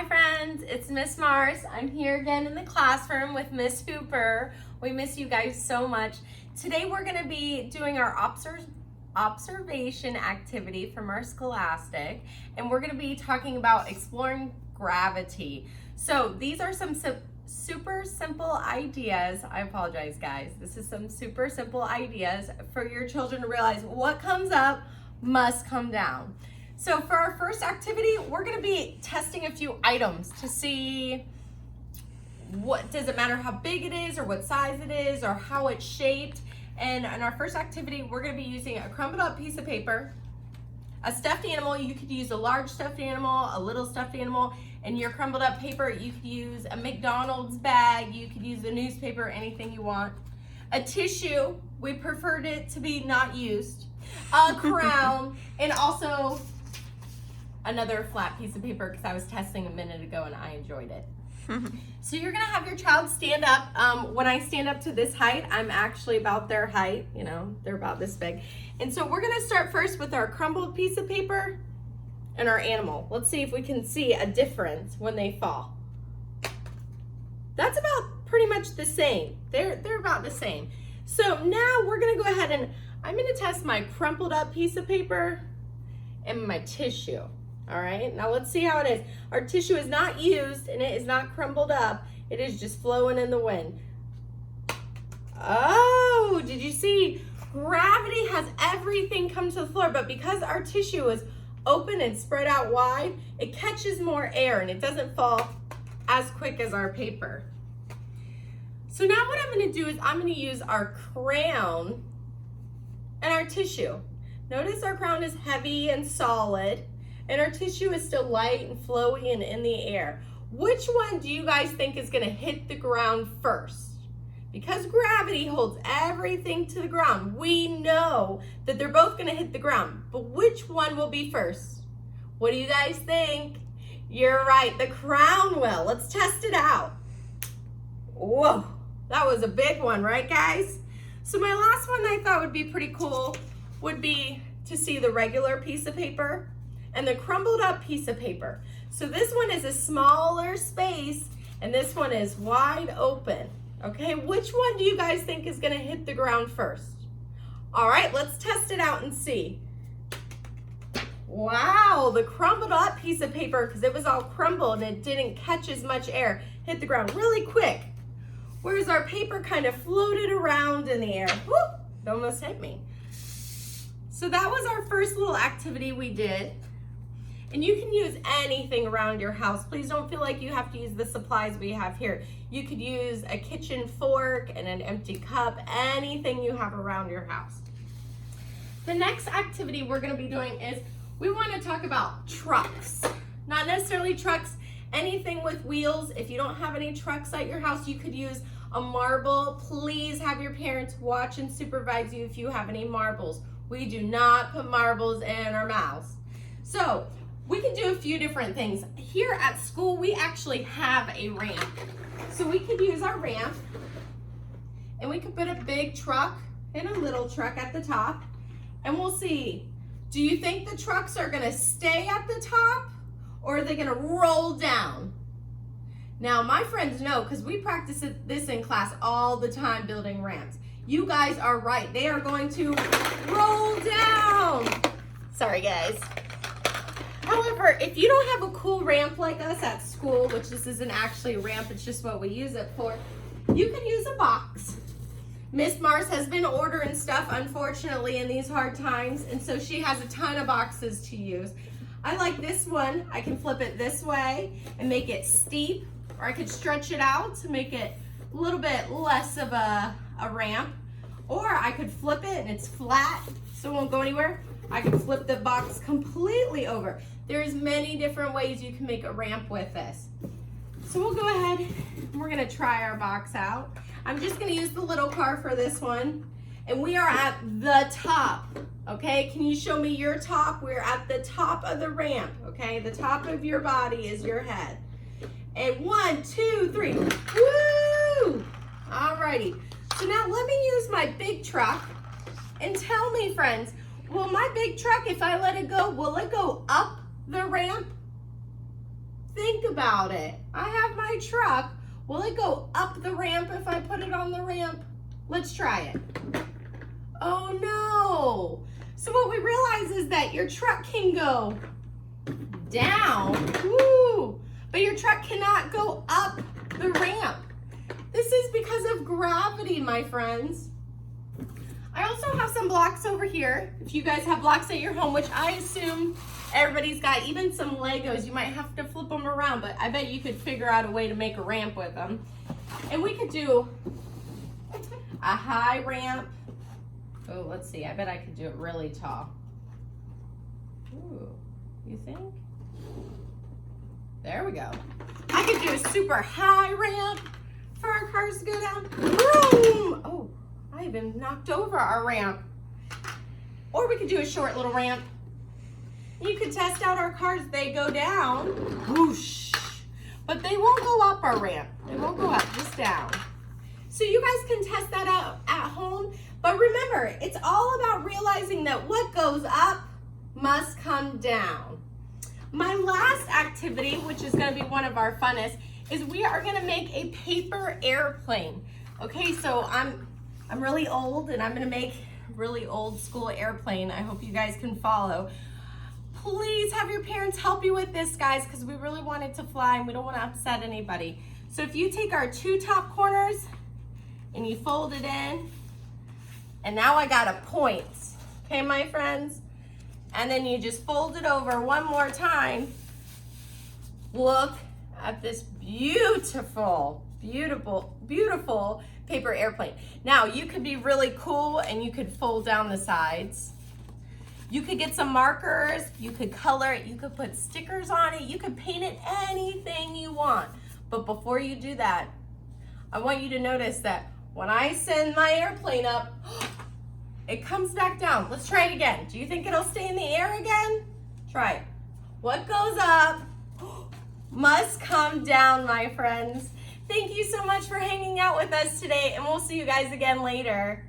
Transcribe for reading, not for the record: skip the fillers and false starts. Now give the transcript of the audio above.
Hi friends, it's Miss Mars. I'm here again in the classroom with Miss Hooper. We miss you guys so much. Today we're going to be doing our observation activity from our Scholastic, and we're going to be talking about exploring gravity. So these are some super simple ideas. I apologize guys. This is some super simple ideas for your children to realize what comes up must come down. So for our first activity, we're going to be testing a few items to see what does it matter how big it is or what size it is or how it's shaped. And in our first activity, we're going to be using a crumpled up piece of paper, a stuffed animal. You could use a large stuffed animal, a little stuffed animal, and your crumpled up paper, you could use a McDonald's bag, you could use a newspaper, anything you want. A tissue, we preferred it to be not used, a crown, and also another flat piece of paper because I was testing a minute ago and I enjoyed it. So you're gonna have your child stand up. When I stand up to this height, I'm actually about their height, you know, they're about this big. And so we're gonna start first with our crumpled piece of paper and our animal. Let's see if we can see a difference when they fall. That's about pretty much the same. They're about the same. So now we're gonna go ahead and I'm gonna test my crumpled up piece of paper and my tissue. All right, now let's see how it is. Our tissue is not used and it is not crumpled up. It is just flowing in the wind. Oh, did you see? Gravity has everything come to the floor, but because our tissue is open and spread out wide, it catches more air and it doesn't fall as quick as our paper. So now what I'm gonna do is I'm gonna use our crayon and our tissue. Notice our crown is heavy and solid, and our tissue is still light and flowy and in the air. Which one do you guys think is gonna hit the ground first? Because gravity holds everything to the ground, we know that they're both gonna hit the ground, but which one will be first? What do you guys think? You're right, the crown will. Let's test it out. Whoa, that was a big one, right guys? So my last one I thought would be pretty cool would be to see the regular piece of paper and the crumpled up piece of paper. So this one is a smaller space and this one is wide open. Okay, which one do you guys think is gonna hit the ground first? All right, let's test it out and see. Wow, the crumpled up piece of paper, because it was all crumbled and it didn't catch as much air, hit the ground really quick. Whereas our paper kind of floated around in the air. Whoop, it almost hit me. So that was our first little activity we did. And you can use anything around your house. Please don't feel like you have to use the supplies we have here. You could use a kitchen fork and an empty cup, anything you have around your house. The next activity we're gonna be doing is we wanna talk about trucks. Not necessarily trucks, anything with wheels. If you don't have any trucks at your house, you could use a marble. Please have your parents watch and supervise you if you have any marbles. We do not put marbles in our mouths. So we can do a few different things. Here at school, we actually have a ramp. So we could use our ramp and we could put a big truck and a little truck at the top and we'll see. Do you think the trucks are gonna stay at the top or are they gonna roll down? Now my friends know because we practice this in class all the time building ramps. You guys are right, they are going to roll down. Sorry guys. However, if you don't have a cool ramp like us at school, which this isn't actually a ramp, it's just what we use it for, you can use a box. Miss Mars has been ordering stuff, unfortunately, in these hard times, and so she has a ton of boxes to use. I like this one. I can flip it this way and make it steep, or I could stretch it out to make it a little bit less of a ramp, or I could flip it and it's flat, so it won't go anywhere. I can flip the box completely over. There's many different ways you can make a ramp with this. So we'll go ahead and we're gonna try our box out. I'm just gonna use the little car for this one. And we are at the top, okay? Can you show me your top? We're at the top of the ramp, okay? The top of your body is your head. And 1, 2, 3, woo! Alrighty, so now let me use my big truck and tell me, friends, will my big truck, if I let it go, will it go up the ramp Think about it. I have my truck. Will it go up the ramp if I put it on the ramp? Let's try it. Oh no. So what we realize is that your truck can go down, woo, but your truck cannot go up the ramp. This is because of gravity, my friends. I also have some blocks over here. If you guys have blocks at your home, which I assume everybody's got, even some Legos, you might have to flip them around, but I bet you could figure out a way to make a ramp with them. And we could do a high ramp. Oh, let's see, I bet I could do it really tall. Ooh, you think? There we go. I could do a super high ramp for our cars to go down. Boom! Oh, I even knocked over our ramp. Or we could do a short little ramp. You could test out our cars. They go down, whoosh, but they won't go up our ramp. They won't go up, just down. So you guys can test that out at home. But remember, it's all about realizing that what goes up must come down. My last activity, which is gonna be one of our funnest, is we are gonna make a paper airplane. Okay, so I'm really old and I'm gonna make a really old school airplane. I hope you guys can follow. Please have your parents help you with this, guys, because we really want it to fly and we don't want to upset anybody. So if you take our two top corners and you fold it in, and now I got a point, okay, my friends? And then you just fold it over one more time. Look at this beautiful, beautiful, beautiful paper airplane. Now, you could be really cool and you could fold down the sides. You could get some markers, you could color it, you could put stickers on it, you could paint it anything you want. But before you do that, I want you to notice that when I send my airplane up, it comes back down. Let's try it again. Do you think it'll stay in the air again? Try it. What goes up must come down, my friends. Thank you so much for hanging out with us today, and we'll see you guys again later.